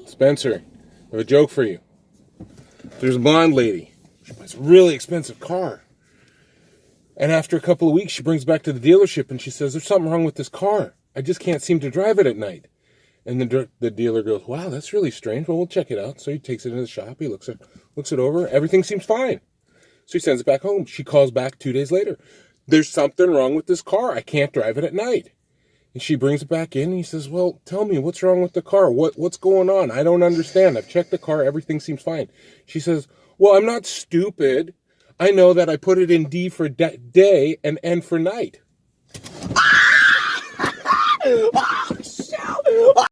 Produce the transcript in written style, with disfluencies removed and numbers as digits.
Spencer, I have a joke for you. There's a blonde lady. She buys a really expensive car. And after a couple of weeks, she brings it back to the dealership and she says, there's something wrong with this car. I just can't seem to drive it at night. And the dealer goes, wow, that's really strange. Well, we'll check it out. So he takes it into the shop. He looks it over. Everything seems fine. So he sends it back home. She calls back 2 days later. There's something wrong with this car. I can't drive it at night. And she brings it back in and he says, well, tell me, what's wrong with the car? What's going on? I don't understand. I've checked the car. Everything seems fine. She says, well, I'm not stupid. I know that I put it in D for day and N for night.